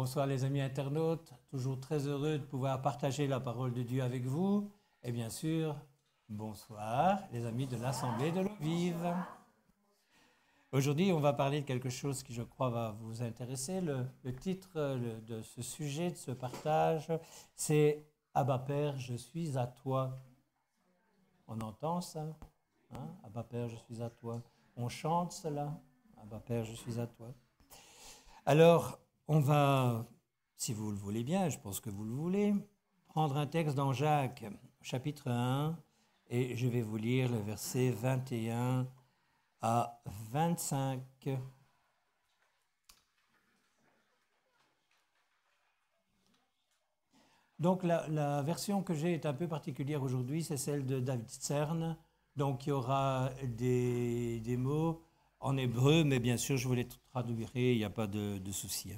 Bonsoir les amis internautes, toujours très heureux de pouvoir partager la parole de Dieu avec vous. Et bien sûr, bonsoir les amis de l'Assemblée de l'eau vive. Aujourd'hui, on va parler de quelque chose qui, je crois, va vous intéresser. Le titre de ce sujet, de ce partage, c'est « Abba Père, je suis à toi ». On entend ça, hein? « Abba Père, je suis à toi ». On chante cela, « Abba Père, je suis à toi ». Alors, on va, si vous le voulez bien, je pense que vous le voulez, prendre un texte dans Jacques, chapitre 1, et je vais vous lire le verset 21 à 25. Donc, la version que j'ai est un peu particulière aujourd'hui, c'est celle de David Stern. Donc, il y aura des mots en hébreu, mais bien sûr, je vous les traduirai, il n'y a pas de souci.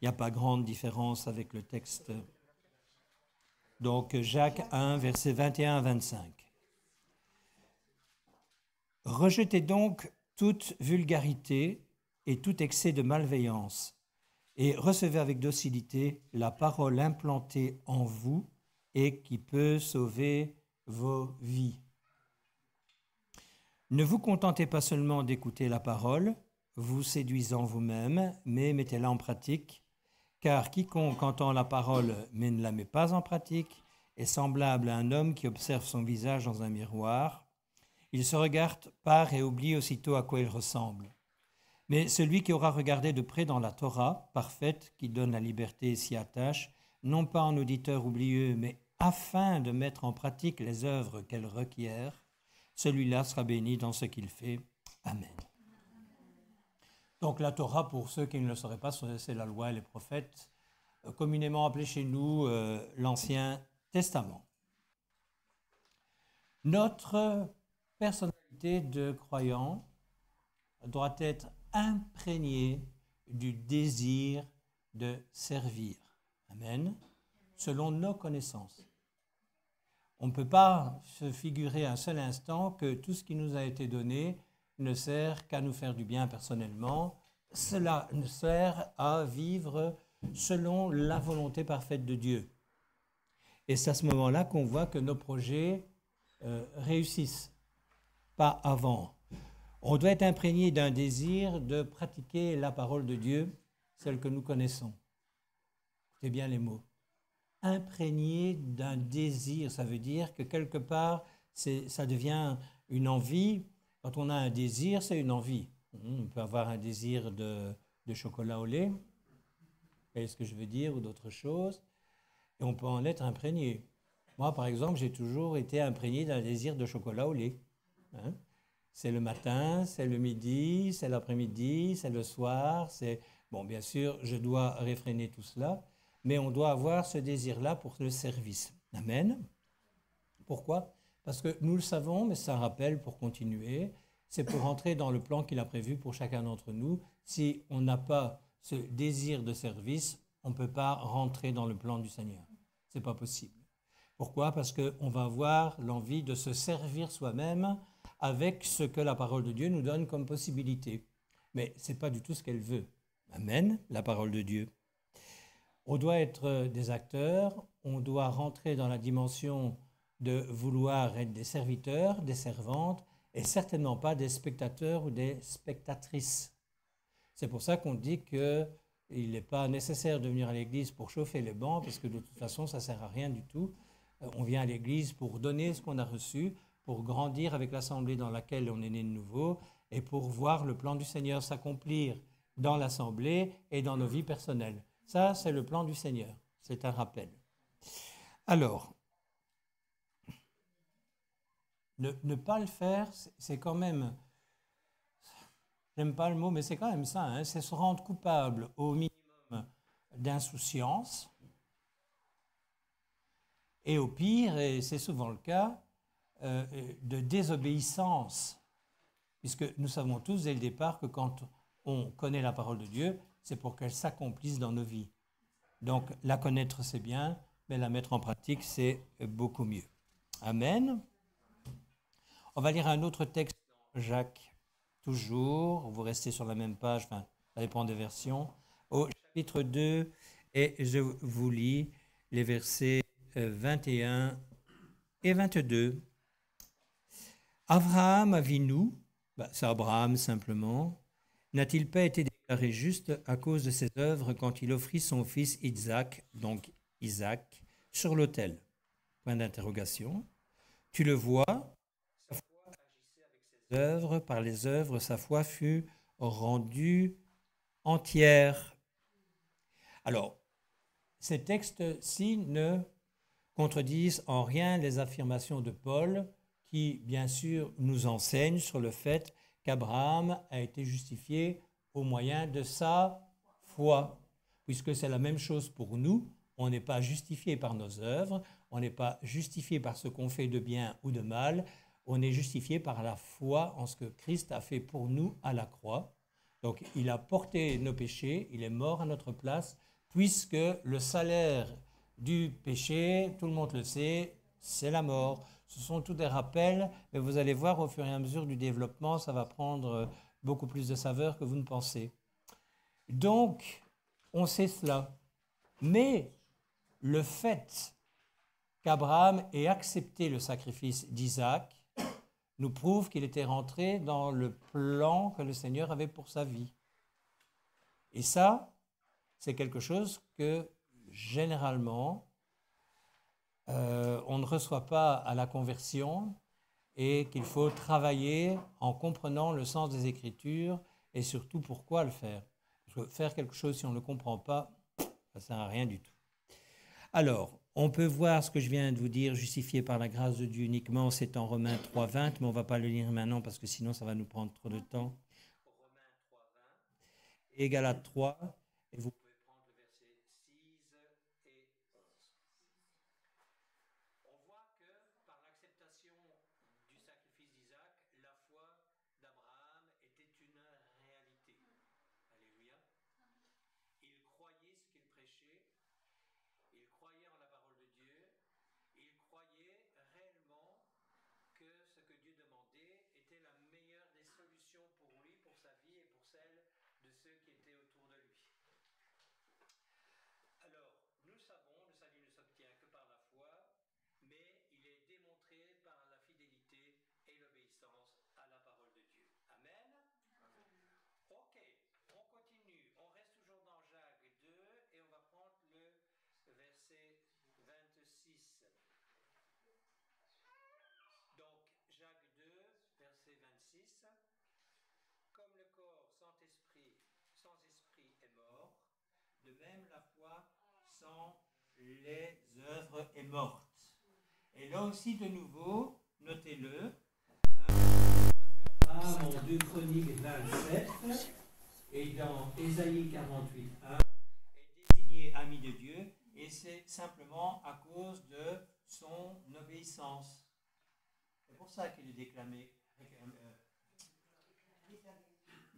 Il n'y a pas grande différence avec le texte. Donc, Jacques 1, versets 21 à 25. Rejetez donc toute vulgarité et tout excès de malveillance, et recevez avec docilité la parole implantée en vous et qui peut sauver vos vies. Ne vous contentez pas seulement d'écouter la parole, vous séduisant vous-même, mais mettez-la en pratique, car quiconque entend la parole mais ne la met pas en pratique est semblable à un homme qui observe son visage dans un miroir. Il se regarde, part et oublie aussitôt à quoi il ressemble. Mais celui qui aura regardé de près dans la Torah, parfaite, qui donne la liberté et s'y attache, non pas en auditeur oublieux, mais afin de mettre en pratique les œuvres qu'elle requiert, celui-là sera béni dans ce qu'il fait. Amen. Donc la Torah, pour ceux qui ne le sauraient pas, c'est la loi et les prophètes, communément appelée chez nous l'Ancien Testament. Notre personnalité de croyant doit être imprégnée du désir de servir. Amen. Selon nos connaissances. On ne peut pas se figurer un seul instant que tout ce qui nous a été donné ne sert qu'à nous faire du bien personnellement. Cela nous sert à vivre selon la volonté parfaite de Dieu. Et c'est à ce moment-là qu'on voit que nos projets réussissent, pas avant. On doit être imprégné d'un désir de pratiquer la parole de Dieu, celle que nous connaissons. Écoutez bien les mots. Imprégné d'un désir, ça veut dire que quelque part, ça devient une envie. Quand on a un désir, c'est une envie. On peut avoir un désir de chocolat au lait, vous voyez ce que je veux dire, ou d'autres choses, et on peut en être imprégné. Moi, par exemple, j'ai toujours été imprégné d'un désir de chocolat au lait. Hein? C'est le matin, c'est le midi, c'est l'après-midi, c'est le soir. Bon, bien sûr, je dois réfréner tout cela, mais on doit avoir ce désir-là pour le service. Amen. Pourquoi? Parce que nous le savons, mais c'est un rappel pour continuer. C'est pour entrer dans le plan qu'il a prévu pour chacun d'entre nous. Si on n'a pas ce désir de service, on ne peut pas rentrer dans le plan du Seigneur. Ce n'est pas possible. Pourquoi? Parce qu'on va avoir l'envie de se servir soi-même avec ce que la parole de Dieu nous donne comme possibilité. Mais ce n'est pas du tout ce qu'elle veut. Amen, la parole de Dieu. On doit être des acteurs, on doit rentrer dans la dimension de vouloir être des serviteurs, des servantes, et certainement pas des spectateurs ou des spectatrices. C'est pour ça qu'on dit qu'il n'est pas nécessaire de venir à l'église pour chauffer les bancs, parce que de toute façon, ça ne sert à rien du tout. On vient à l'église pour donner ce qu'on a reçu, pour grandir avec l'assemblée dans laquelle on est né de nouveau, et pour voir le plan du Seigneur s'accomplir dans l'assemblée et dans nos vies personnelles. Ça, c'est le plan du Seigneur. C'est un rappel. Alors, ne pas le faire, c'est quand même, j'aime pas le mot, mais c'est quand même ça, hein, c'est se rendre coupable au minimum d'insouciance, et au pire, et c'est souvent le cas, de désobéissance, puisque nous savons tous dès le départ que quand on connaît la parole de Dieu, c'est pour qu'elle s'accomplisse dans nos vies. Donc, la connaître, c'est bien, mais la mettre en pratique, c'est beaucoup mieux. Amen. On va lire un autre texte, Jacques, toujours. Vous restez sur la même page, enfin, ça dépend des versions. Au chapitre 2, et je vous lis les versets 21 et 22. Abraham Avinu, c'est Abraham simplement, n'a-t-il pas été déclaré juste à cause de ses œuvres quand il offrit son fils Isaac, donc Isaac, sur l'autel? Point d'interrogation. Tu le vois, sa foi agissait avec ses œuvres, par les œuvres sa foi fut rendue entière. Alors, ces textes-ci ne contredisent en rien les affirmations de Paul qui, bien sûr, nous enseignent sur le fait qu'Abraham a été justifié au moyen de sa foi, puisque c'est la même chose pour nous. On n'est pas justifié par nos œuvres, on n'est pas justifié par ce qu'on fait de bien ou de mal, on est justifié par la foi en ce que Christ a fait pour nous à la croix. Donc, il a porté nos péchés, il est mort à notre place, puisque le salaire du péché, tout le monde le sait, c'est la mort. Ce sont tous des rappels, mais vous allez voir au fur et à mesure du développement, ça va prendre beaucoup plus de saveur que vous ne pensez. Donc, on sait cela. Mais le fait qu'Abraham ait accepté le sacrifice d'Isaac nous prouve qu'il était rentré dans le plan que le Seigneur avait pour sa vie. Et ça, c'est quelque chose que généralement, on ne reçoit pas à la conversion et qu'il faut travailler en comprenant le sens des Écritures et surtout pourquoi le faire. Parce que faire quelque chose si on ne le comprend pas, ça ne sert à rien du tout. Alors, on peut voir ce que je viens de vous dire, justifié par la grâce de Dieu uniquement, c'est en Romains 3,20, mais on ne va pas le lire maintenant parce que sinon ça va nous prendre trop de temps. Romains 3,20 et Galates 3, et vous pouvez prendre le verset 6 et 11. On voit que par l'acceptation du sacrifice d'Isaac, la foi d'Abraham était une réalité. Alléluia. Il croyait ce qu'il prêchait. Il croyait en la parole de Dieu, il croyait réellement que ce que Dieu demandait était la meilleure des solutions pour lui, pour sa vie et pour celle de ceux qui étaient autour de lui. Alors, nous savons, le salut ne s'obtient que par la foi, mais il est démontré par la fidélité et l'obéissance à la parole de Dieu. Amen. Ok, on continue, on reste toujours dans Jacques 2 et on va prendre le verset 26. Donc, Jacques 2, verset 26. Comme le corps sans esprit est mort, de même la foi sans les œuvres est morte. Et là aussi, de nouveau, notez-le, en 2 Chroniques 27 et dans Ésaïe 48:1 est désigné ami de Dieu, et c'est simplement à cause de son obéissance. C'est pour ça qu'il est déclaré,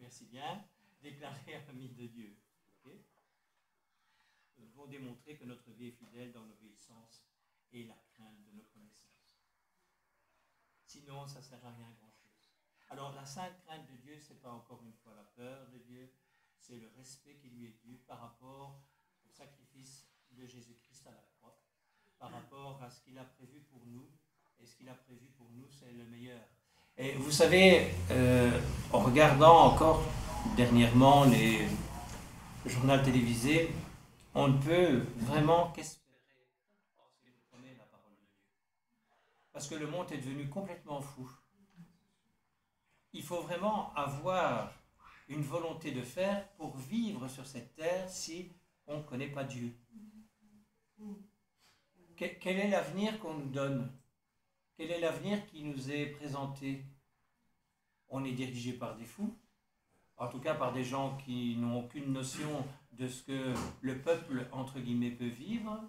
merci bien, déclaré ami de Dieu. Okay? Nous devons démontrer que notre vie est fidèle dans l'obéissance et la crainte de nos connaissances. Sinon, ça ne sert à rien grand-chose. Alors, la sainte crainte de Dieu, ce n'est pas encore une fois la peur de Dieu, c'est le respect qui lui est dû par rapport au sacrifice de Jésus-Christ à la croix, par rapport à ce qu'il a prévu pour nous. Et ce qu'il a prévu pour nous, c'est le meilleur. Et vous savez, en regardant encore dernièrement les journaux télévisés, on ne peut vraiment qu'espérer en ce qu'il promet la parole de Dieu. Parce que le monde est devenu complètement fou. Il faut vraiment avoir une volonté de faire pour vivre sur cette terre si on ne connaît pas Dieu. Quel est l'avenir qu'on nous donne ? Quel est l'avenir qui nous est présenté? On est dirigé par des fous, en tout cas par des gens qui n'ont aucune notion de ce que le peuple, entre guillemets, peut vivre.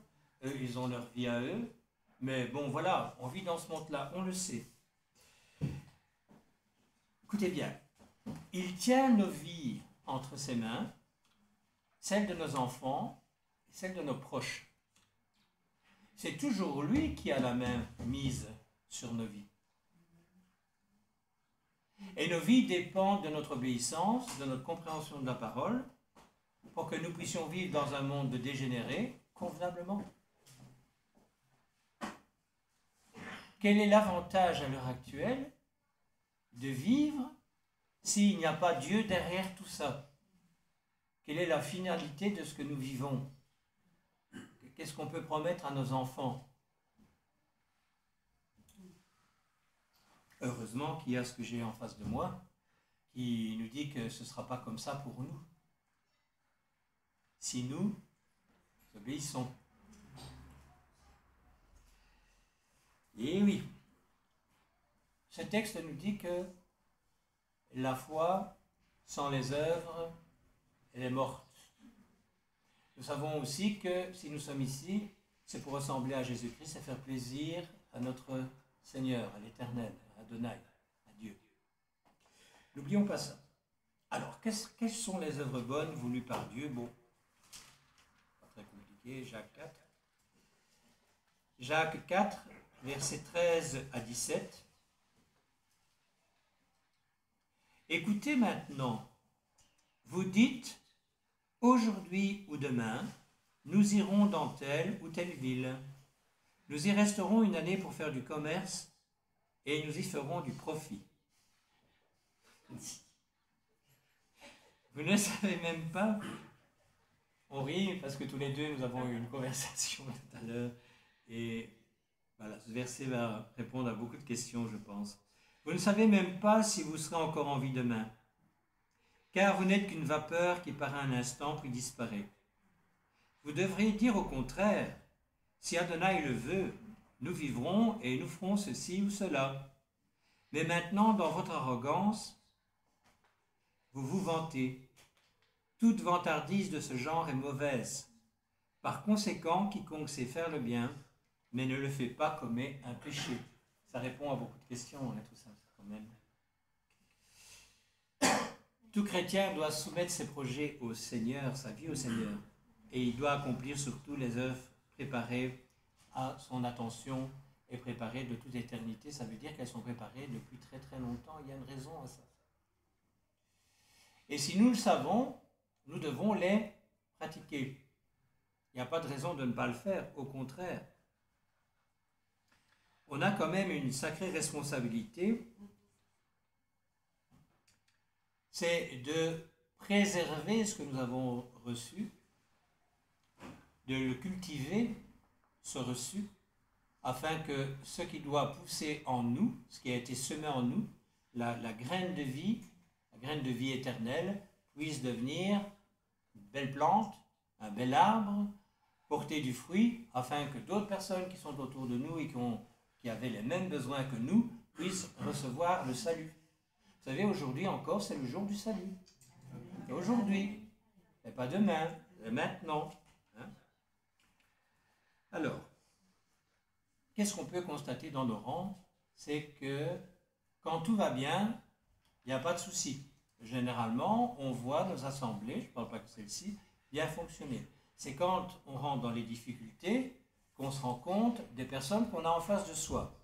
Eux, ils ont leur vie à eux. Mais bon, voilà, on vit dans ce monde-là, on le sait. Écoutez bien, il tient nos vies entre ses mains, celles de nos enfants et celles de nos proches. C'est toujours lui qui a la main mise sur nos vies. Et nos vies dépendent de notre obéissance, de notre compréhension de la parole. pour que nous puissions vivre dans un monde dégénéré convenablement. Quel est l'avantage à l'heure actuelle de vivre s'il n'y a pas Dieu derrière tout ça? Quelle est la finalité de ce que nous vivons? Qu'est-ce qu'on peut promettre à nos enfants? Heureusement qu'il y a ce que j'ai en face de moi qui nous dit que ce ne sera pas comme ça pour nous. Si nous obéissons. Et oui, ce texte nous dit que la foi sans les œuvres, elle est morte. Nous savons aussi que si nous sommes ici, c'est pour ressembler à Jésus-Christ et faire plaisir à notre Seigneur, à l'Éternel, à Adonai, à Dieu. N'oublions pas ça. Alors, quelles sont les œuvres bonnes voulues par Dieu? Bon, pas très compliqué, Jacques 4. Jacques 4, versets 13 à 17. Écoutez maintenant, vous dites, aujourd'hui ou demain, nous irons dans telle ou telle ville. Nous y resterons une année pour faire du commerce et nous y ferons du profit. Vous ne savez même pas. On rit parce que tous les deux nous avons eu une conversation tout à l'heure et voilà, ce verset va répondre à beaucoup de questions, je pense. Vous ne savez même pas si vous serez encore en vie demain, car vous n'êtes qu'une vapeur qui paraît un instant puis disparaît. Vous devriez dire au contraire, si Adonai le veut, nous vivrons et nous ferons ceci ou cela. Mais maintenant, dans votre arrogance, vous vous vantez. Toute vantardise de ce genre est mauvaise. Par conséquent, quiconque sait faire le bien, mais ne le fait pas, commet un péché. Ça répond à beaucoup de questions, tout ça, quand même. Tout chrétien doit soumettre ses projets au Seigneur, sa vie au Seigneur. Et il doit accomplir surtout les œuvres préparées à son attention et préparées de toute éternité. Ça veut dire qu'elles sont préparées depuis très très longtemps. Il y a une raison à ça. Et si nous le savons, nous devons les pratiquer. Il n'y a pas de raison de ne pas le faire, au contraire. On a quand même une sacrée responsabilité, c'est de préserver ce que nous avons reçu, de le cultiver, ce reçu, afin que ce qui doit pousser en nous, ce qui a été semé en nous, la graine de vie éternelle, puisse devenir une belle plante, un bel arbre, porter du fruit, afin que d'autres personnes qui sont autour de nous et qui avaient les mêmes besoins que nous, puissent recevoir le salut. Vous savez, aujourd'hui encore, c'est le jour du salut. Et aujourd'hui, et pas demain, et maintenant. Alors, qu'est-ce qu'on peut constater dans nos rangs? C'est que quand tout va bien, il n'y a pas de souci. Généralement, on voit nos assemblées, je ne parle pas que celle-ci, bien fonctionner. C'est quand on rentre dans les difficultés qu'on se rend compte des personnes qu'on a en face de soi.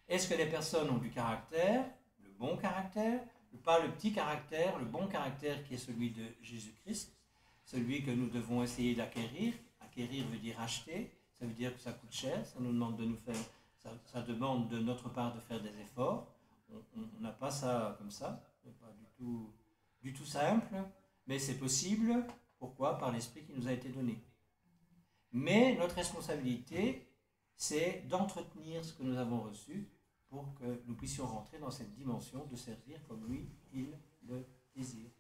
Est-ce que les personnes ont du caractère, le bon caractère, pas le petit caractère, le bon caractère qui est celui de Jésus-Christ, celui que nous devons essayer d'acquérir. Acquérir veut dire acheter, ça veut dire que ça coûte cher, ça nous demande de nous faire, ça demande de notre part de faire des efforts. On n'a pas ça comme ça, c'est pas du tout simple, mais c'est possible. Pourquoi? Par l'Esprit qui nous a été donné. Mais notre responsabilité, c'est d'entretenir ce que nous avons reçu pour que nous puissions rentrer dans cette dimension de servir comme lui, il le désire.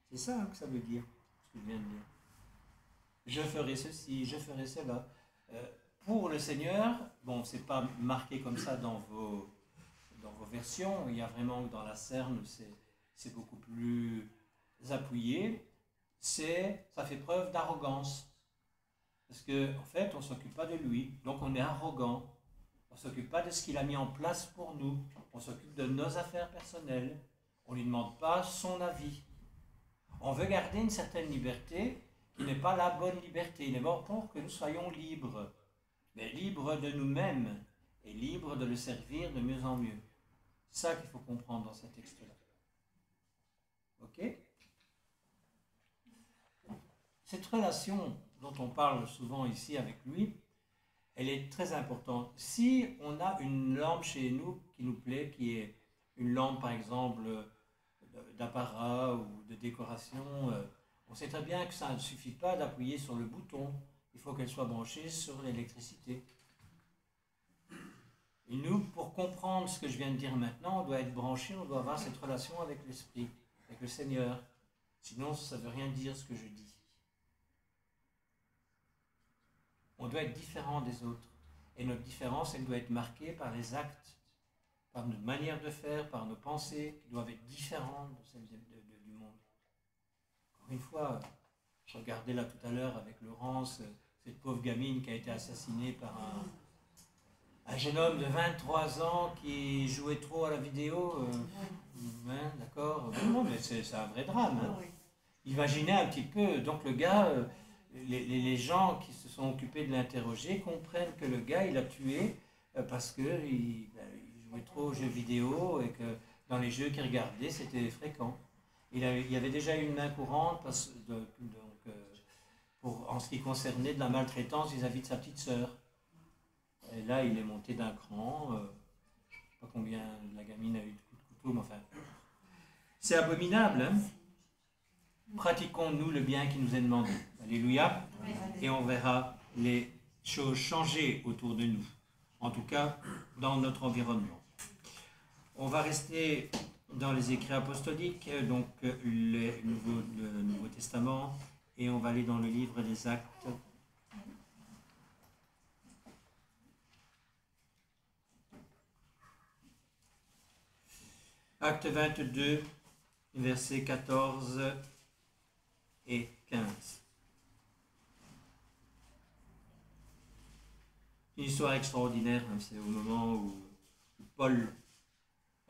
C'est ça que ça veut dire, ce que je viens de dire. Je ferai ceci, je ferai cela. Pour le Seigneur, bon, c'est pas marqué comme ça dans vos versions, il y a vraiment dans la cerne, c'est beaucoup plus appuyé, ça fait preuve d'arrogance. Parce qu'en fait, on ne s'occupe pas de lui, donc on est arrogant. On ne s'occupe pas de ce qu'il a mis en place pour nous. On s'occupe de nos affaires personnelles. On ne lui demande pas son avis. On veut garder une certaine liberté qui n'est pas la bonne liberté. Il est bon pour que nous soyons libres, mais libres de nous-mêmes et libres de le servir de mieux en mieux. C'est ça qu'il faut comprendre dans ce texte-là. Ok? Cette relation dont on parle souvent ici avec lui, elle est très importante. Si on a une lampe chez nous qui nous plaît, qui est une lampe par exemple d'apparat ou de décoration, on sait très bien que ça ne suffit pas d'appuyer sur le bouton. Il faut qu'elle soit branchée sur l'électricité. Et nous, pour comprendre ce que je viens de dire maintenant, on doit être branché, on doit avoir cette relation avec l'Esprit, avec le Seigneur. Sinon, ça ne veut rien dire ce que je dis. On doit être différent des autres. Et notre différence, elle doit être marquée par les actes, par notre manière de faire, par nos pensées, qui doivent être différentes de celles du monde. Encore une fois, je regardais là tout à l'heure avec Laurence, cette pauvre gamine qui a été assassinée par un jeune homme de 23 ans qui jouait trop à la vidéo. Hein, d'accord. Non, mais c'est un vrai drame. Hein. Imaginez un petit peu, donc le gars... Les gens qui se sont occupés de l'interroger comprennent que le gars, il a tué parce qu'il jouait trop aux jeux vidéo et que dans les jeux qu'il regardait, c'était fréquent. Il y avait déjà une main courante en ce qui concernait de la maltraitance vis-à-vis de sa petite sœur. Et là, il est monté d'un cran. Je ne sais pas combien la gamine a eu de coups de couteau, mais enfin... C'est abominable, hein? Pratiquons-nous le bien qui nous est demandé. Alléluia. Et on verra les choses changer autour de nous. En tout cas, dans notre environnement. On va rester dans les écrits apostoliques, donc le Nouveau Testament, et on va aller dans le livre des Actes. Acte 22, versets 14 et 15. Une histoire extraordinaire, hein, c'est au moment où Paul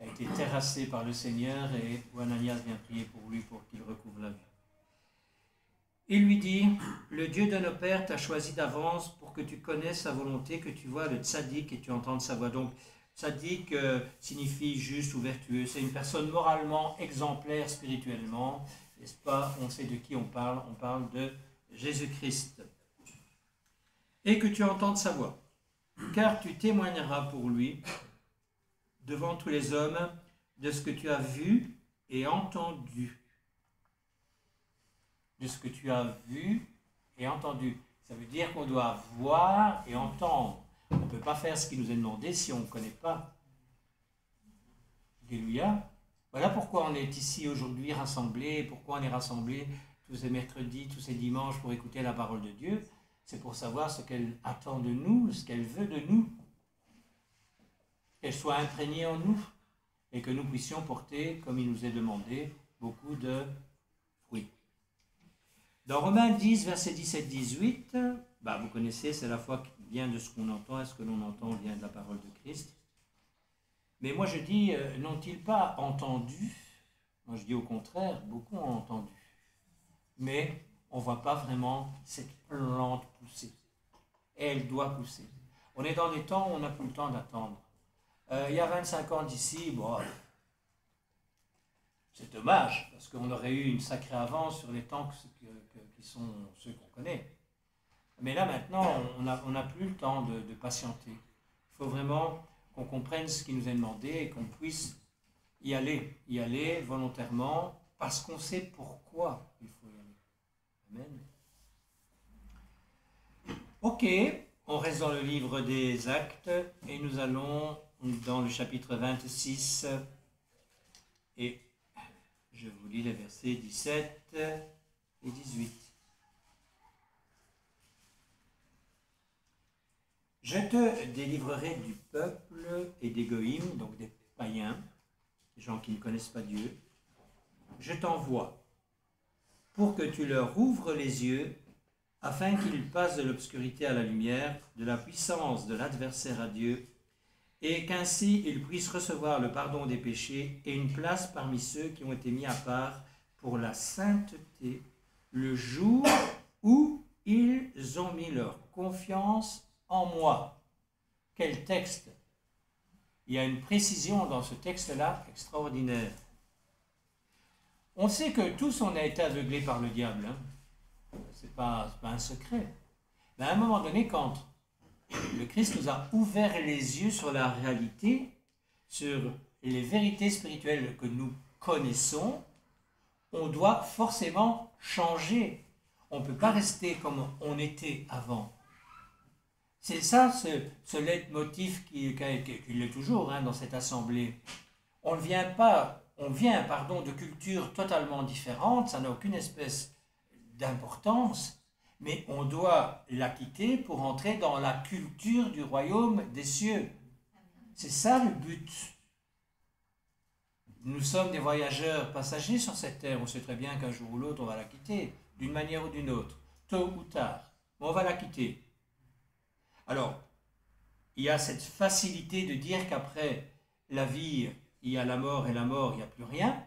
a été terrassé par le Seigneur et où Ananias vient prier pour lui pour qu'il recouvre la vue. Il lui dit, le Dieu de nos pères t'a choisi d'avance pour que tu connaisses sa volonté, que tu vois le tzaddik et tu entendes sa voix. Donc, tzaddik signifie juste ou vertueux. C'est une personne moralement exemplaire spirituellement. N'est-ce pas? On sait de qui on parle de Jésus-Christ. Et que tu entendes sa voix, car tu témoigneras pour lui devant tous les hommes de ce que tu as vu et entendu. De ce que tu as vu et entendu. Ça veut dire qu'on doit voir et entendre. On ne peut pas faire ce qui nous est demandé si on ne connaît pas. Alléluia. Voilà pourquoi on est ici aujourd'hui rassemblés, pourquoi on est rassemblés tous ces mercredis, tous ces dimanches pour écouter la parole de Dieu. C'est pour savoir ce qu'elle attend de nous, ce qu'elle veut de nous. Qu'elle soit imprégnée en nous et que nous puissions porter, comme il nous est demandé, beaucoup de fruits. Dans Romains 10, versets 17-18, vous connaissez, c'est la foi qui vient de ce qu'on entend, et ce que l'on entend vient de la parole de Christ. Mais moi je dis, n'ont-ils pas entendu? Moi je dis au contraire, beaucoup ont entendu. Mais on ne voit pas vraiment cette plante pousser. Et elle doit pousser. On est dans des temps où on n'a plus le temps d'attendre. Il y a 25 ans d'ici, c'est dommage, parce qu'on aurait eu une sacrée avance sur les temps qui sont ceux qu'on connaît. Mais là maintenant, on n'a plus le temps de patienter. Il faut vraiment qu'on comprenne ce qui nous est demandé et qu'on puisse y aller volontairement, parce qu'on sait pourquoi il faut y aller. Amen. Ok, on reste dans le livre des Actes et nous allons dans le chapitre 26 et je vous lis les versets 17 et 18. Je te délivrerai du peuple et des goïms, donc des païens, des gens qui ne connaissent pas Dieu. Je t'envoie pour que tu leur ouvres les yeux afin qu'ils passent de l'obscurité à la lumière, de la puissance de l'adversaire à Dieu, et qu'ainsi ils puissent recevoir le pardon des péchés et une place parmi ceux qui ont été mis à part pour la sainteté, le jour où ils ont mis leur confiance en moi. Quel texte! Il y a une précision dans ce texte-là extraordinaire. On sait que tous on a été aveuglés par le diable. Hein. c'est pas un secret. Mais à un moment donné, quand le Christ nous a ouvert les yeux sur la réalité, sur les vérités spirituelles que nous connaissons, on doit forcément changer. On ne peut pas rester comme on était avant. C'est ça, ce leitmotiv qui l'est toujours dans cette assemblée. On vient de cultures totalement différentes, ça n'a aucune espèce d'importance, mais on doit la quitter pour entrer dans la culture du royaume des cieux. C'est ça le but. Nous sommes des voyageurs passagers sur cette terre. On sait très bien qu'un jour ou l'autre, on va la quitter, d'une manière ou d'une autre, tôt ou tard. Mais on va la quitter. Alors, il y a cette facilité de dire qu'après la vie, il y a la mort, et la mort, il n'y a plus rien.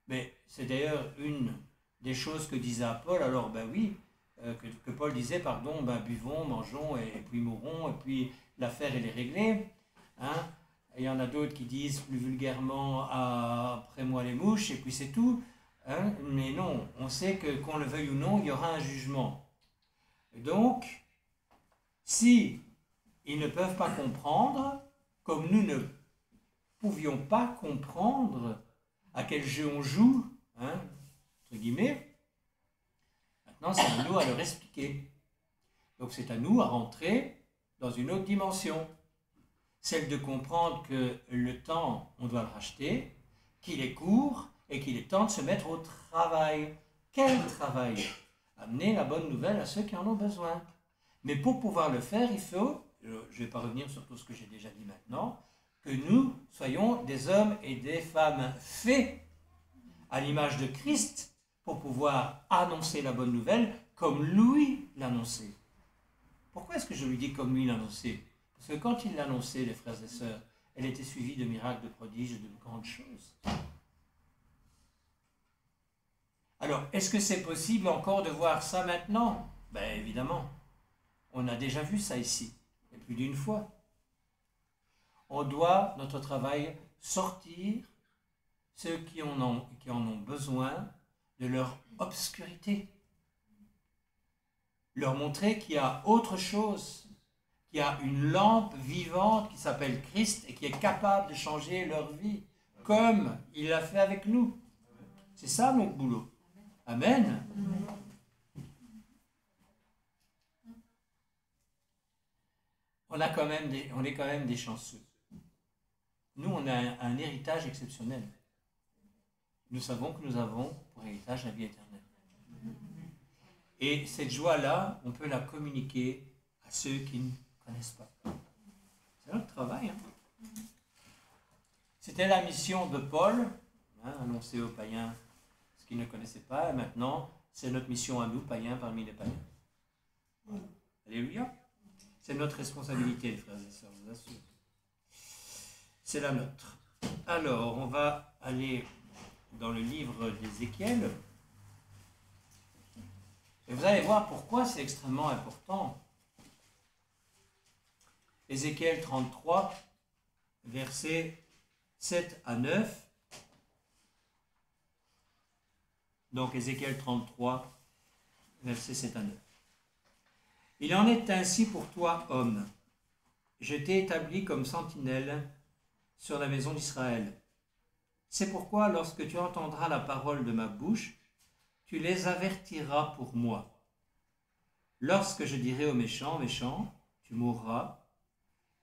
Mais c'est d'ailleurs une des choses que disait Paul. Alors, ben oui, que Paul disait, pardon, ben buvons, mangeons, et puis mourrons, et puis l'affaire, elle est réglée. Hein? Et il y en a d'autres qui disent plus vulgairement, après moi les mouches, et puis c'est tout. Hein? Mais non, on sait que qu'on le veuille ou non, il y aura un jugement. Et donc, si ils ne peuvent pas comprendre, comme nous ne pouvions pas comprendre à quel jeu on joue, hein, entre guillemets, maintenant c'est à nous à leur expliquer. Donc c'est à nous à rentrer dans une autre dimension. Celle de comprendre que le temps, on doit le racheter, qu'il est court et qu'il est temps de se mettre au travail. Quel travail? Amener la bonne nouvelle à ceux qui en ont besoin. Mais pour pouvoir le faire, il faut, je ne vais pas revenir sur tout ce que j'ai déjà dit maintenant, que nous soyons des hommes et des femmes faits à l'image de Christ pour pouvoir annoncer la bonne nouvelle comme lui l'annonçait. Pourquoi est-ce que je lui dis comme lui l'annonçait? Parce que quand il l'annonçait, les frères et sœurs, elle était suivie de miracles, de prodiges, de grandes choses. Alors, est-ce que c'est possible encore de voir ça maintenant? Ben évidemment. On a déjà vu ça ici, et plus d'une fois. On doit, notre travail, sortir ceux qui en ont besoin de leur obscurité. Leur montrer qu'il y a autre chose, qu'il y a une lampe vivante qui s'appelle Christ et qui est capable de changer leur vie, comme il l'a fait avec nous. C'est ça notre boulot. Amen. On est quand même des chanceux. Nous, on a un héritage exceptionnel. Nous savons que nous avons pour héritage la vie éternelle. Et cette joie-là, on peut la communiquer à ceux qui ne connaissent pas. C'est notre travail. Hein? C'était la mission de Paul, annoncer aux païens ce qu'ils ne connaissaient pas. Et maintenant, c'est notre mission à nous, païens parmi les païens. Alléluia. C'est notre responsabilité, les frères et sœurs, je vous assure. C'est la nôtre. Alors, on va aller dans le livre d'Ézéchiel. Et vous allez voir pourquoi c'est extrêmement important. Ézéchiel 33, versets 7 à 9. Donc, Ézéchiel 33, versets 7 à 9. Il en est ainsi pour toi, homme. Je t'ai établi comme sentinelle sur la maison d'Israël. C'est pourquoi, lorsque tu entendras la parole de ma bouche, tu les avertiras pour moi. Lorsque je dirai au méchant, méchant, tu mourras,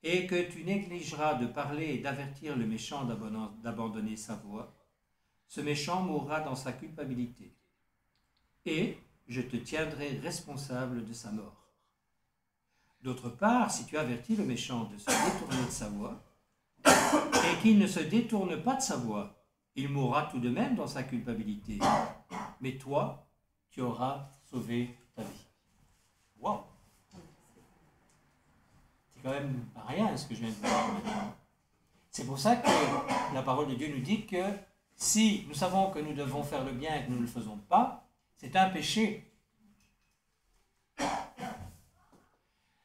et que tu négligeras de parler et d'avertir le méchant d'abandonner sa voie, ce méchant mourra dans sa culpabilité, et je te tiendrai responsable de sa mort. D'autre part, si tu avertis le méchant de se détourner de sa voie, et qu'il ne se détourne pas de sa voie, il mourra tout de même dans sa culpabilité. Mais toi, tu auras sauvé ta vie. Wow! C'est quand même pas rien ce que je viens de dire. C'est pour ça que la parole de Dieu nous dit que si nous savons que nous devons faire le bien et que nous ne le faisons pas, c'est un péché.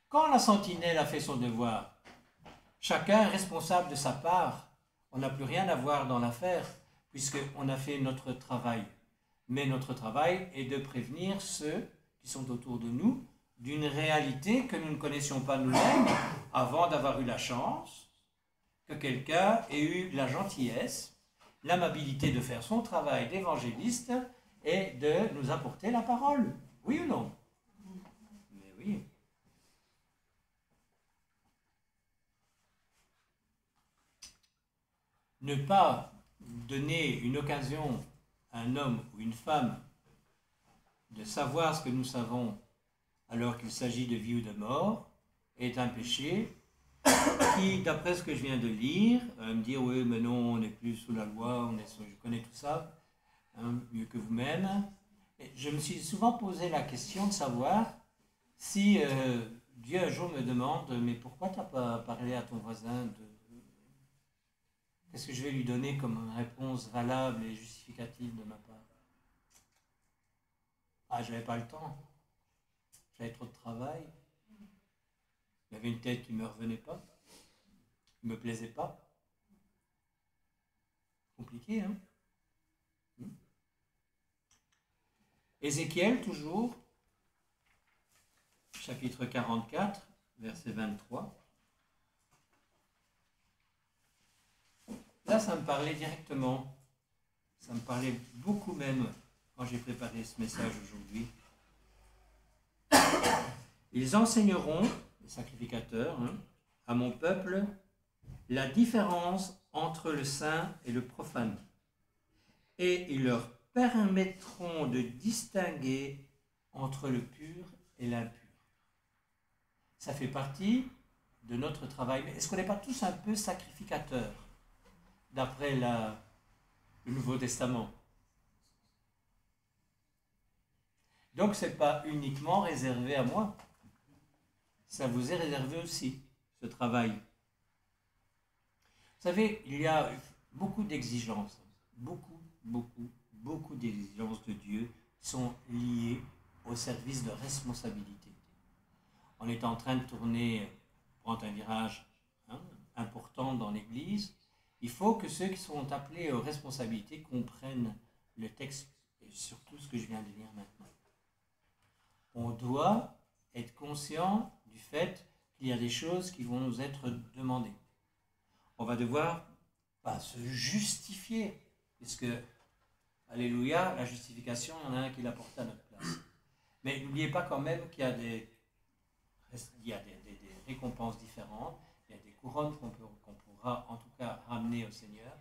Quand la sentinelle a fait son devoir, chacun est responsable de sa part. On n'a plus rien à voir dans l'affaire, puisqu'on a fait notre travail. Mais notre travail est de prévenir ceux qui sont autour de nous d'une réalité que nous ne connaissions pas nous-mêmes avant d'avoir eu la chance que quelqu'un ait eu la gentillesse, l'amabilité de faire son travail d'évangéliste et de nous apporter la parole. Oui ou non? Mais oui. Ne pas donner une occasion à un homme ou une femme de savoir ce que nous savons alors qu'il s'agit de vie ou de mort est un péché qui, d'après ce que je viens de lire, me dire oui mais non, on n'est plus sous la loi, je connais tout ça, hein, mieux que vous-même. Et je me suis souvent posé la question de savoir si Dieu un jour me demande mais pourquoi tu n'as pas parlé à ton voisin de... Qu'est-ce que je vais lui donner comme réponse valable et justificative de ma part? Ah, je n'avais pas le temps. J'avais trop de travail. Il y avait une tête qui ne me revenait pas. Qui ne me plaisait pas. Compliqué, hein? Ézéchiel, toujours, chapitre 44, verset 23. Là, ça me parlait directement. Ça me parlait beaucoup même quand j'ai préparé ce message aujourd'hui. Ils enseigneront, les sacrificateurs, à mon peuple, la différence entre le saint et le profane. Et ils leur permettront de distinguer entre le pur et l'impur. Ça fait partie de notre travail. Mais est-ce qu'on n'est pas tous un peu sacrificateurs d'après le Nouveau Testament? Donc ce n'est pas uniquement réservé à moi. Ça vous est réservé aussi, ce travail. Vous savez, il y a beaucoup d'exigences, beaucoup d'exigences de Dieu sont liées au service de responsabilité. On est en train de prendre un virage important dans l'Église. Il faut que ceux qui sont appelés aux responsabilités comprennent le texte et surtout ce que je viens de lire maintenant. On doit être conscient du fait qu'il y a des choses qui vont nous être demandées. On va devoir se justifier, puisque, alléluia, la justification, il y en a un qui l'a portée à notre place. Mais n'oubliez pas quand même qu'il y a des récompenses différentes, il y a des couronnes qu'on pourra en tout cas ramener au Seigneur,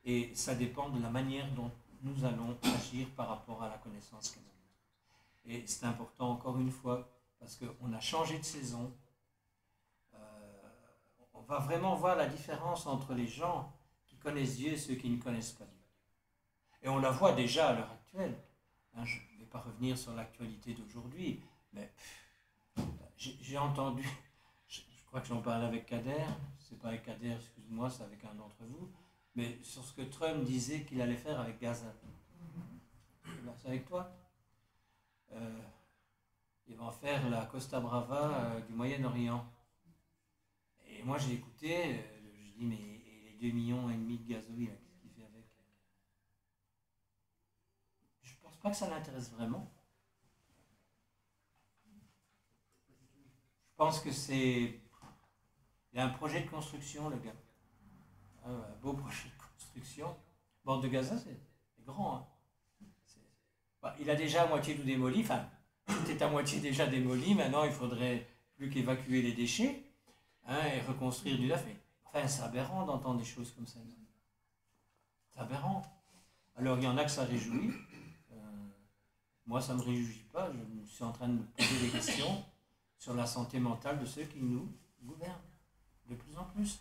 et ça dépend de la manière dont nous allons agir par rapport à la connaissance qu'elle a. Et c'est important encore une fois, parce qu'on a changé de saison. On va vraiment voir la différence entre les gens qui connaissent Dieu et ceux qui ne connaissent pas Dieu. Et on la voit déjà à l'heure actuelle. Je ne vais pas revenir sur l'actualité d'aujourd'hui, mais j'ai entendu, je crois que j'en parlais avec Kader, c'est pas avec Kader, excuse-moi, c'est avec un d'entre vous, mais sur ce que Trump disait qu'il allait faire avec Gaza. C'est avec toi? Ils vont faire la Costa Brava du Moyen-Orient. Et moi j'ai écouté, je dis mais les 2,5 millions de gazoil, qu'est-ce qu'il fait avec? Je pense pas que ça l'intéresse vraiment. Je pense que il y a un projet de construction, le gars. Un beau projet de construction. Bande de Gaza, c'est grand. Hein. Il a déjà à moitié tout démoli, enfin, tout est à moitié déjà démoli, maintenant il faudrait plus qu'évacuer les déchets et reconstruire du neuf. Enfin, c'est aberrant d'entendre des choses comme ça. C'est aberrant. Alors il y en a que ça réjouit. Moi, ça ne me réjouit pas. Je suis en train de me poser des questions sur la santé mentale de ceux qui nous gouvernent, de plus en plus.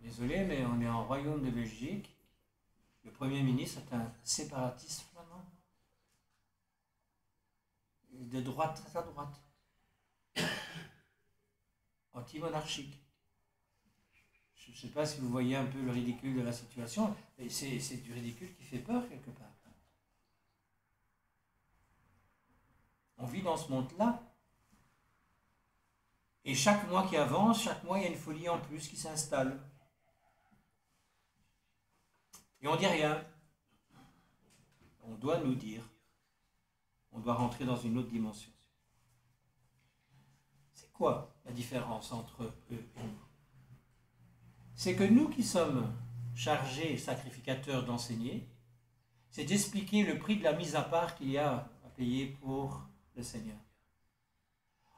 Désolé, mais on est en royaume de Belgique. Le Premier ministre est un séparatiste flamand. De droite, très à droite. Anti-monarchique. Je ne sais pas si vous voyez un peu le ridicule de la situation, mais c'est du ridicule qui fait peur quelque part. On vit dans ce monde-là. Et chaque mois qui avance, chaque mois, il y a une folie en plus qui s'installe. Et on ne dit rien. on doit nous dire, on doit rentrer dans une autre dimension. C'est quoi la différence entre eux et nous? C'est que nous qui sommes chargés, sacrificateurs, d'enseigner, c'est d'expliquer le prix de la mise à part qu'il y a à payer pour le Seigneur.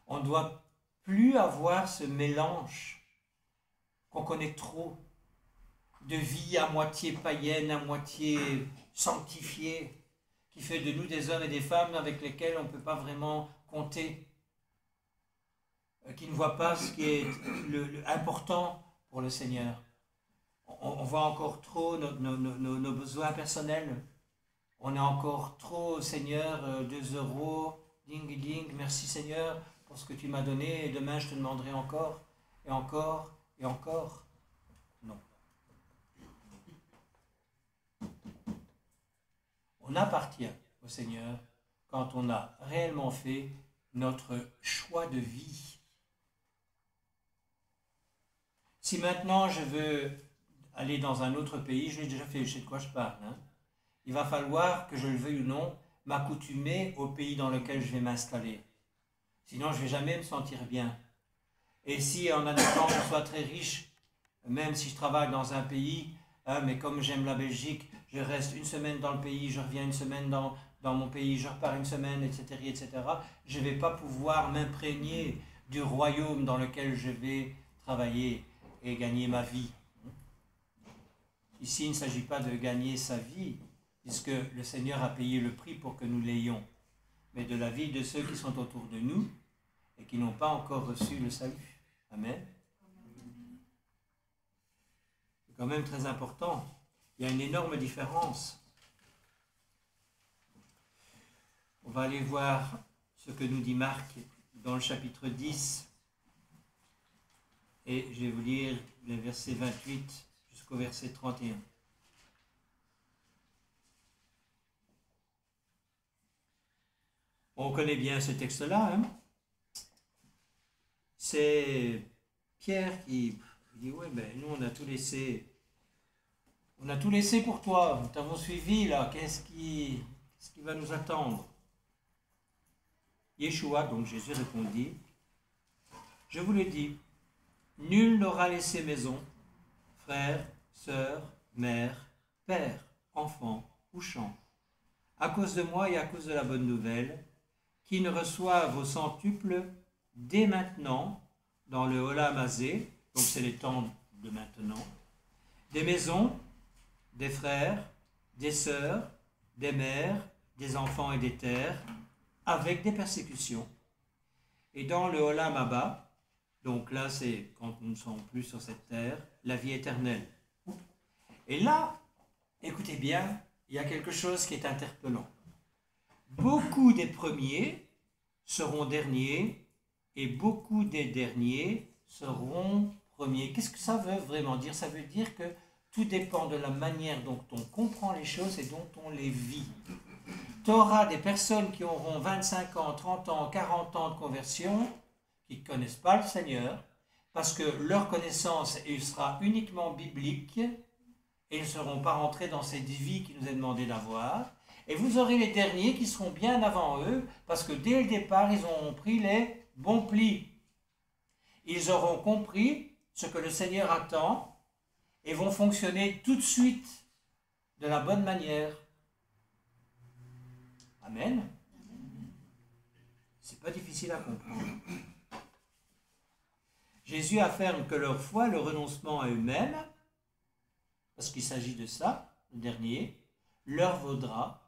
On ne doit plus avoir ce mélange qu'on connaît trop, de vie à moitié païenne, à moitié sanctifiée, qui fait de nous des hommes et des femmes avec lesquels on ne peut pas vraiment compter, qui ne voient pas ce qui est important pour le Seigneur. On voit encore trop nos besoins personnels. On est encore trop, Seigneur, 2 €, ding ding, merci Seigneur pour ce que tu m'as donné, et demain je te demanderai encore, et encore, et encore. Non. On appartient au Seigneur quand on a réellement fait notre choix de vie. Si maintenant je veux aller dans un autre pays, je l'ai déjà fait, je sais de quoi je parle, hein. Il va falloir, que je le veuille ou non, m'accoutumer au pays dans lequel je vais m'installer. Sinon, je ne vais jamais me sentir bien. Et si, en admettant que je sois très riche, même si je travaille dans un pays, mais comme j'aime la Belgique, je reste une semaine dans le pays, je reviens une semaine dans mon pays, je repars une semaine, etc., etc., je ne vais pas pouvoir m'imprégner du royaume dans lequel je vais travailler et gagner ma vie. Ici, il ne s'agit pas de gagner sa vie, puisque le Seigneur a payé le prix pour que nous l'ayons, mais de la vie de ceux qui sont autour de nous et qui n'ont pas encore reçu le salut. Amen. C'est quand même très important. Il y a une énorme différence. On va aller voir ce que nous dit Marc dans le chapitre 10. Et je vais vous lire les versets 28 jusqu'au verset 31. On connaît bien ce texte-là, hein? C'est Pierre qui dit, oui, ben nous on a tout laissé. On a tout laissé pour toi, nous t'avons suivi là, qu'est-ce qui va nous attendre? Yeshua, donc Jésus, répondit, je vous le dis, nul n'aura laissé maison, frères, sœurs, mère, père, enfants ou champs, à cause de moi et à cause de la bonne nouvelle, qui ne reçoivent au centuple dès maintenant, dans le Olam Hazé, donc c'est les temps de maintenant, des maisons, des frères, des sœurs, des mères, des enfants et des terres, avec des persécutions. Et dans le Olam Haba, donc là c'est quand nous ne sommes plus sur cette terre, la vie éternelle. Et là, écoutez bien, il y a quelque chose qui est interpellant. Beaucoup des premiers seront derniers et beaucoup des derniers seront premiers. Qu'est-ce que ça veut vraiment dire? Ça veut dire que tout dépend de la manière dont on comprend les choses et dont on les vit. Tu auras des personnes qui auront 25 ans, 30 ans, 40 ans de conversion, qui ne connaissent pas le Seigneur, parce que leur connaissance sera uniquement biblique, et ils ne seront pas rentrés dans cette vie qui nous est demandé d'avoir. Et vous aurez les derniers qui seront bien avant eux, parce que dès le départ, ils auront pris les bons plis. Ils auront compris ce que le Seigneur attend, et vont fonctionner tout de suite de la bonne manière. Amen. C'est pas difficile à comprendre. Jésus affirme que leur foi, le renoncement à eux-mêmes, parce qu'il s'agit de ça, le dernier, leur vaudra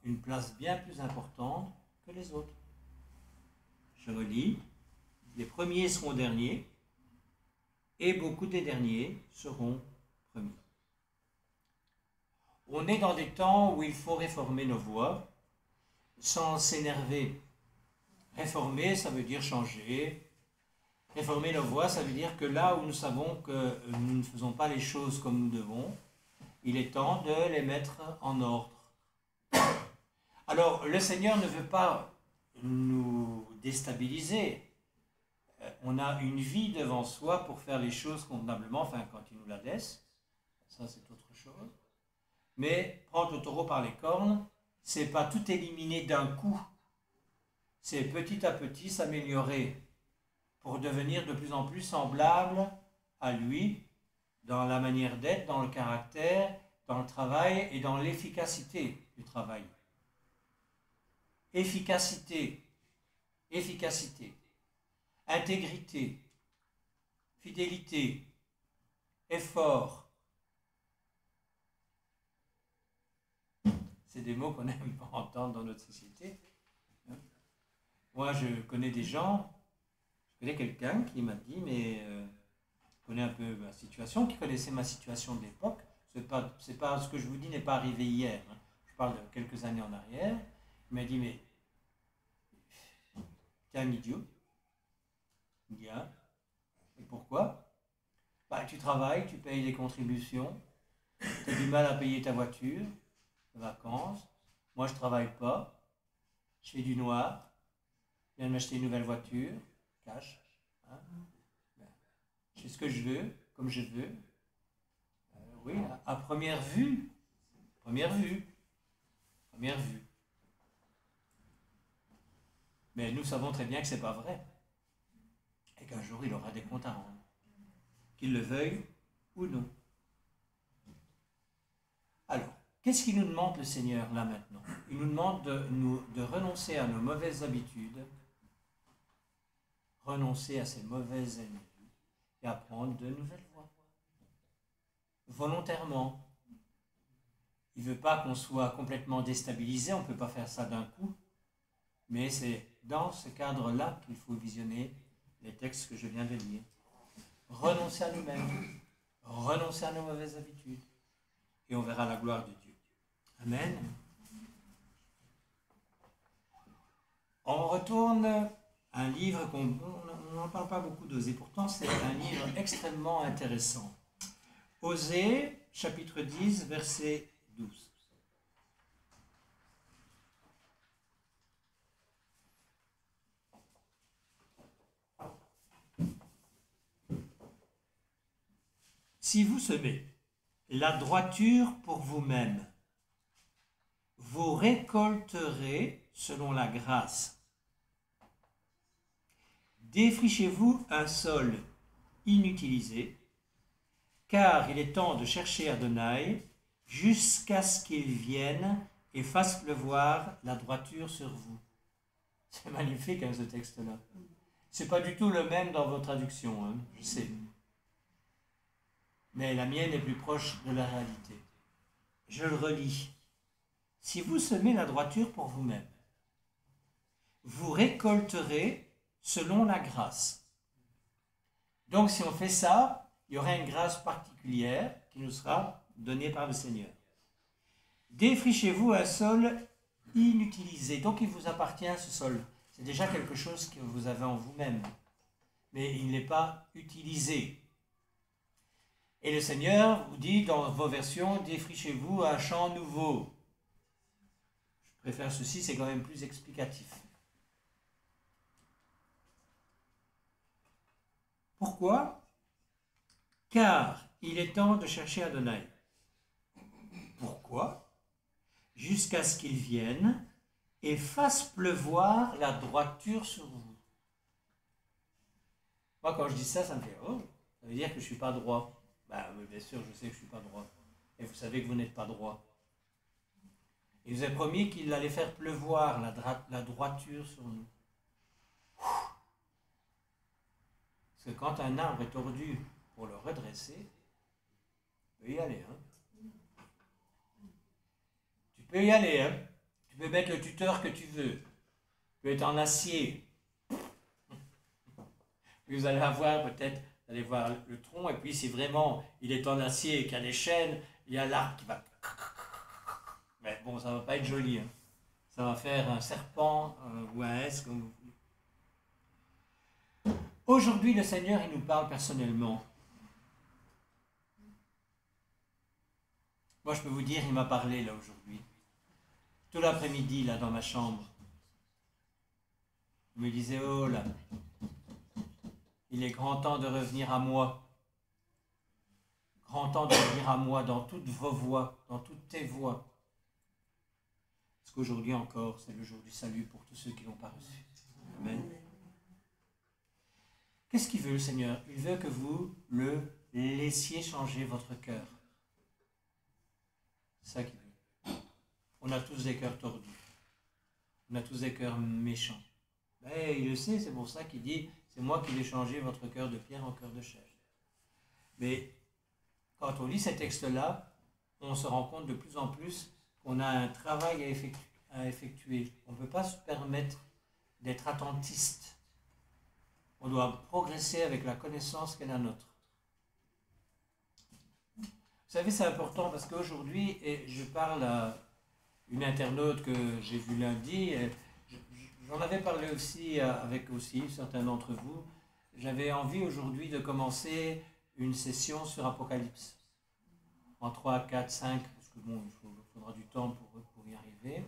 une place bien plus importante que les autres. Je relis, les premiers seront derniers, et beaucoup des derniers seront premiers. On est dans des temps où il faut réformer nos voies, sans s'énerver. Réformer, ça veut dire changer. Réformer nos voies, ça veut dire que là où nous savons que nous ne faisons pas les choses comme nous devons, il est temps de les mettre en ordre. Alors, le Seigneur ne veut pas nous déstabiliser. On a une vie devant soi pour faire les choses convenablement, enfin quand il nous la laisse, ça c'est autre chose. Mais prendre le taureau par les cornes, c'est pas tout éliminer d'un coup. C'est petit à petit s'améliorer pour devenir de plus en plus semblable à lui dans la manière d'être, dans le caractère, dans le travail et dans l'efficacité du travail. Efficacité, efficacité, intégrité, fidélité, effort. C'est des mots qu'on n'aime pas entendre dans notre société. Moi, je connais des gens, je connais quelqu'un qui m'a dit, mais je connais un peu ma situation, qui connaissait ma situation de l'époque. C'est pas ce que je vous dis n'est pas arrivé hier. Hein. Je parle de quelques années en arrière. Il m'a dit, mais t'es un idiot. Il dit, ah, et pourquoi? Bah, tu travailles, tu payes les contributions, tu as du mal à payer ta voiture, tes vacances. Moi, je travaille pas, je fais du noir, je viens de m'acheter une nouvelle voiture, cash. Hein. Je fais ce que je veux, comme je veux. Oui, à première vue. Première vue. Première vue. Mais nous savons très bien que ce n'est pas vrai. Et qu'un jour, il aura des comptes à rendre. Qu'il le veuille ou non. Alors, qu'est-ce qu'il nous demande le Seigneur là maintenant? Il nous demande de renoncer à nos mauvaises habitudes, renoncer à ces mauvaises habitudes et apprendre de nouvelles voies. Volontairement. Il ne veut pas qu'on soit complètement déstabilisé, on ne peut pas faire ça d'un coup, mais c'est dans ce cadre-là qu'il faut visionner les textes que je viens de lire. Renoncer à nous-mêmes, renoncer à nos mauvaises habitudes, et on verra la gloire de Dieu. Amen. On retourne à un livre qu'on n'en parle pas beaucoup d'Osée, pourtant c'est un livre extrêmement intéressant. Osée, chapitre 10, verset 12. Si vous semez la droiture pour vous-même, vous récolterez selon la grâce. Défrichez-vous un sol inutilisé, car il est temps de chercher Adonai jusqu'à ce qu'il vienne et fasse pleuvoir la droiture sur vous. C'est magnifique hein, ce texte-là. C'est pas du tout le même dans vos traductions, hein, je sais. Mais la mienne est plus proche de la réalité. Je le relis. Si vous semez la droiture pour vous-même, vous récolterez selon la grâce. Donc si on fait ça, il y aura une grâce particulière qui nous sera donnée par le Seigneur. Défrichez-vous un sol inutilisé. Donc il vous appartient ce sol. C'est déjà quelque chose que vous avez en vous-même. Mais il n'est pas utilisé. Et le Seigneur vous dit dans vos versions, défrichez-vous un champ nouveau. Je préfère ceci, c'est quand même plus explicatif. Pourquoi? Car il est temps de chercher Adonai. Pourquoi? Jusqu'à ce qu'il vienne et fasse pleuvoir la droiture sur vous. Moi, quand je dis ça, ça me fait « Oh, ça veut dire que je ne suis pas droit. » Ben, bien sûr, je sais que je ne suis pas droit. Et vous savez que vous n'êtes pas droit. Il nous a promis qu'il allait faire pleuvoir la droiture sur nous. Parce que quand un arbre est tordu pour le redresser, tu peux y aller. Hein. Tu peux y aller. Hein. Tu peux mettre le tuteur que tu veux. Tu peux être en acier. Puis vous allez avoir peut-être, vous allez voir le tronc, et puis si vraiment il est en acier et qu'il y a des chaînes, il y a l'arbre qui va... Mais bon, ça ne va pas être joli. Hein. Ça va faire un serpent ou un S comme vous voulez. Aujourd'hui, le Seigneur, il nous parle personnellement. Moi, je peux vous dire, il m'a parlé là aujourd'hui. Tout l'après-midi, là, dans ma chambre. Il me disait, oh là, il est grand temps de revenir à moi. entendre dire à moi dans toutes vos voix, dans toutes tes voix. Parce qu'aujourd'hui encore, c'est le jour du salut pour tous ceux qui ne l'ont pas reçu. Amen. Qu'est-ce qu'il veut, le Seigneur? Il veut que vous le laissiez changer votre cœur. C'est ça qu'il veut. On a tous des cœurs tordus. On a tous des cœurs méchants. Ben, il le sait, c'est pour ça qu'il dit, c'est moi qui vais changer votre cœur de pierre en cœur de chair. Mais quand on lit ces textes-là, on se rend compte de plus en plus qu'on a un travail à effectuer. On ne peut pas se permettre d'être attentiste. On doit progresser avec la connaissance qu'est la nôtre. Vous savez, c'est important parce qu'aujourd'hui, et je parle à une internaute que j'ai vue lundi, j'en avais parlé aussi avec certains d'entre vous, j'avais envie aujourd'hui de commencer une session sur Apocalypse, en 3, 4, 5, parce que bon, il faudra du temps pour y arriver.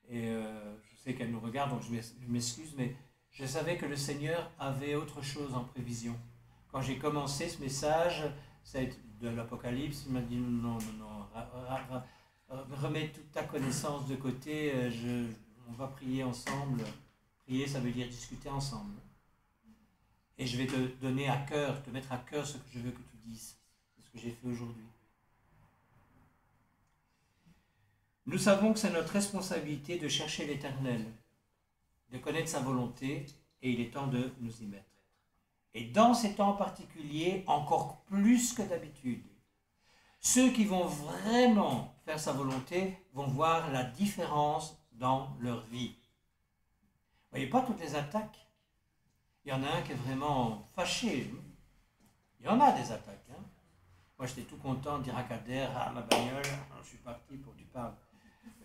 Et je sais qu'elle nous regarde, donc je m'excuse, mais je savais que le Seigneur avait autre chose en prévision. Quand j'ai commencé ce message de l'Apocalypse, il m'a dit non, remets toute ta connaissance de côté, on va prier ensemble. Prier, ça veut dire discuter ensemble. Et je vais te donner à cœur, te mettre à cœur ce que je veux que tu dises. C'est ce que j'ai fait aujourd'hui. Nous savons que c'est notre responsabilité de chercher l'Éternel, de connaître sa volonté, et il est temps de nous y mettre. Et dans ces temps particuliers, encore plus que d'habitude, ceux qui vont vraiment faire sa volonté vont voir la différence dans leur vie. Vous voyez pas toutes les attaques. Il y en a un qui est vraiment fâché. Il y en a des attaques. Hein. Moi, j'étais tout content de dire à Kader, ma bagnole, je suis parti pour du parles.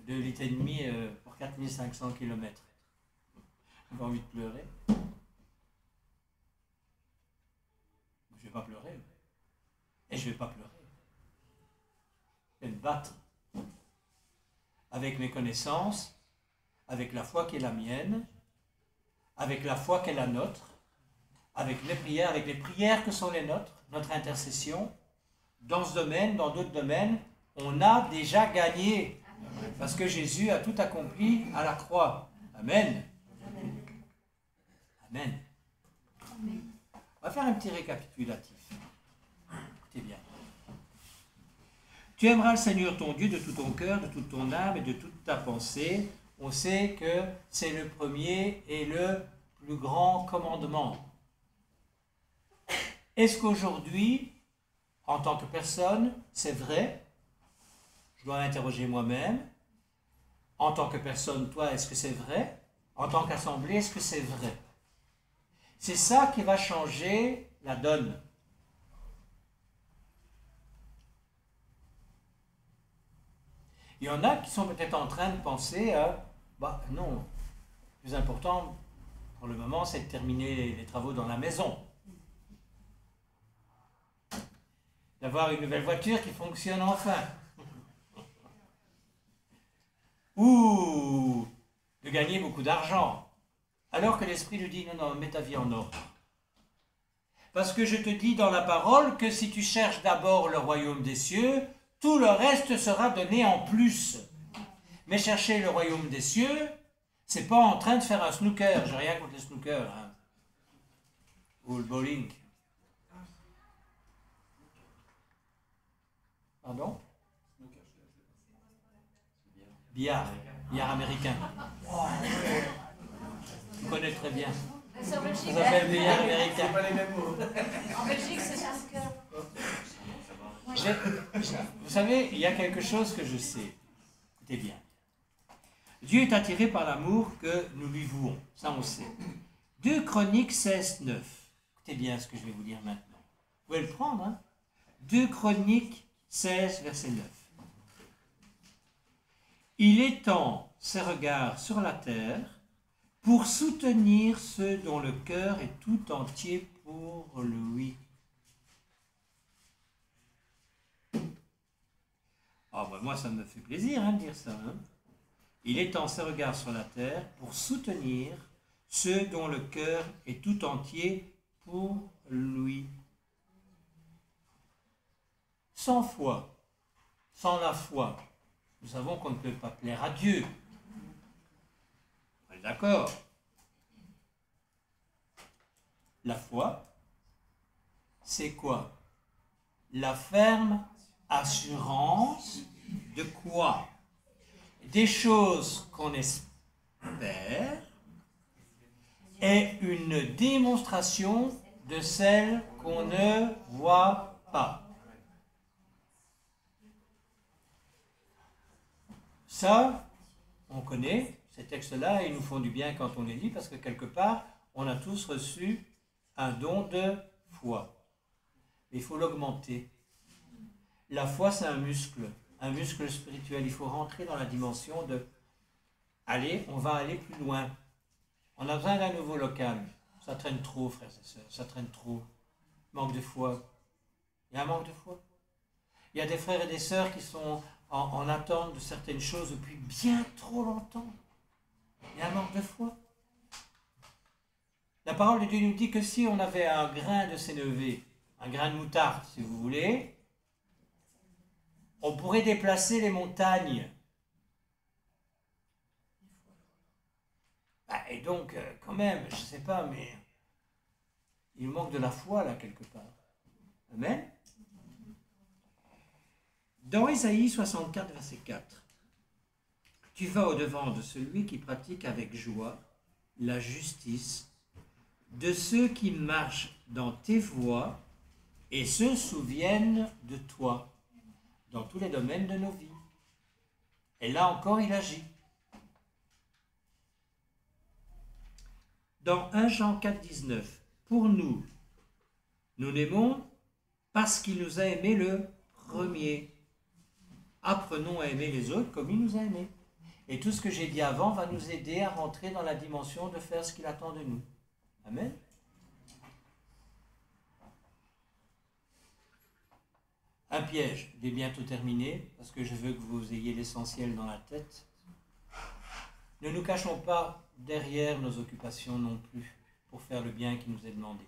2,5 litres pour 4500 km. J'ai envie de pleurer. Je ne vais pas pleurer. Et je ne vais pas pleurer. Je vais me battre. Avec mes connaissances, avec la foi qui est la mienne, avec la foi qui est la nôtre, avec les prières que sont les nôtres, notre intercession. Dans ce domaine, dans d'autres domaines, on a déjà gagné. Parce que Jésus a tout accompli à la croix. Amen. Amen. On va faire un petit récapitulatif. Écoutez bien. Tu aimeras le Seigneur ton Dieu de tout ton cœur, de toute ton âme et de toute ta pensée. On sait que c'est le premier et le plus grand commandement. Est-ce qu'aujourd'hui, en tant que personne, c'est vrai? Je dois m'interroger moi-même. En tant que personne, toi, est-ce que c'est vrai? En tant qu'assemblée, est-ce que c'est vrai? C'est ça qui va changer la donne. Il y en a qui sont peut-être en train de penser à, non, le plus important pour le moment, c'est de terminer les travaux dans la maison. D'avoir une nouvelle voiture qui fonctionne enfin. Ou de gagner beaucoup d'argent. Alors que l'Esprit nous dit, non, mets ta vie en ordre. Parce que je te dis dans la parole que si tu cherches d'abord le royaume des cieux, tout le reste sera donné en plus. Mais chercher le royaume des cieux, c'est pas en train de faire un snooker. J'ai rien contre le snooker. Hein. Ou le bowling. Pardon? Billard. Billard américain. Oh, je connais très bien. C'est en Belgique. Ça s'appelle billard américain. C'est pas les mêmes mots. En Belgique, c'est snooker. Vous savez, il y a quelque chose que je sais. Écoutez bien. Dieu est attiré par l'amour que nous lui vouons. Ça, on sait. 2 Chroniques 16, 9. Écoutez bien ce que je vais vous dire maintenant. Vous pouvez le prendre, hein? 2 Chroniques 16, verset 9. Il étend ses regards sur la terre pour soutenir ceux dont le cœur est tout entier pour lui. Moi, ça me fait plaisir de dire ça. Hein? Il étend ses regards sur la terre pour soutenir ceux dont le cœur est tout entier pour lui. Sans foi, sans la foi, nous savons qu'on ne peut pas plaire à Dieu. On est d'accord? La foi, c'est quoi? La ferme assurance de quoi? Des choses qu'on espère et une démonstration de celles qu'on ne voit pas. Ça, on connaît ces textes-là et ils nous font du bien quand on les lit parce que quelque part, on a tous reçu un don de foi. Mais il faut l'augmenter. La foi, c'est un muscle spirituel. Il faut rentrer dans la dimension de allez, on va aller plus loin. On a besoin d'un nouveau local. Ça traîne trop, frères et sœurs, ça traîne trop. Manque de foi. Il y a un manque de foi. Il y a des frères et des sœurs qui sont en attente de certaines choses depuis bien trop longtemps. Il y a un manque de foi. La parole de Dieu nous dit que si on avait un grain de sénévé, un grain de moutarde, si vous voulez, on pourrait déplacer les montagnes. Et donc, quand même, je ne sais pas, mais il manque de la foi là quelque part. Amen. Dans Ésaïe 64, verset 4, tu vas au-devant de celui qui pratique avec joie la justice, de ceux qui marchent dans tes voies et se souviennent de toi dans tous les domaines de nos vies. Et là encore, il agit. Dans 1 Jean 4, 19, pour nous l'aimons parce qu'il nous a aimés le premier. Apprenons à aimer les autres comme il nous a aimés. Et tout ce que j'ai dit avant va nous aider à rentrer dans la dimension de faire ce qu'il attend de nous. Amen. Un piège, je vais bientôt terminer, parce que je veux que vous ayez l'essentiel dans la tête. Ne nous cachons pas derrière nos occupations non plus, pour faire le bien qui nous est demandé.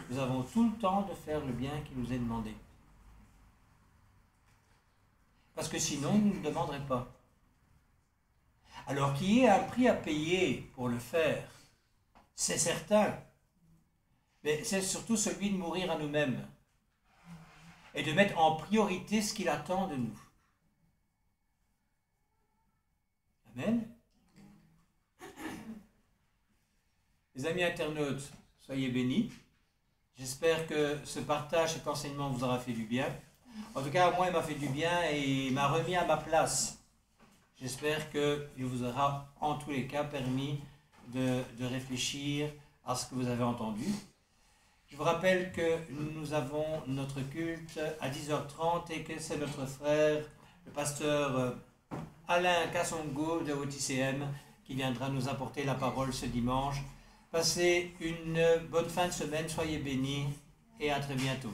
Nous avons tout le temps de faire le bien qui nous est demandé. Parce que sinon, il ne nous demanderait pas. Alors qu'il y ait un prix à payer pour le faire, c'est certain. Mais c'est surtout celui de mourir à nous-mêmes. Et de mettre en priorité ce qu'il attend de nous. Amen. Les amis internautes, soyez bénis. J'espère que ce partage, cet enseignement vous aura fait du bien. En tout cas, moi, il m'a fait du bien et il m'a remis à ma place. J'espère qu'il vous aura, en tous les cas, permis de réfléchir à ce que vous avez entendu. Je vous rappelle que nous avons notre culte à 10h30 et que c'est notre frère, le pasteur Alain Kassongo de OTCM, qui viendra nous apporter la parole ce dimanche. Passez une bonne fin de semaine, soyez bénis et à très bientôt.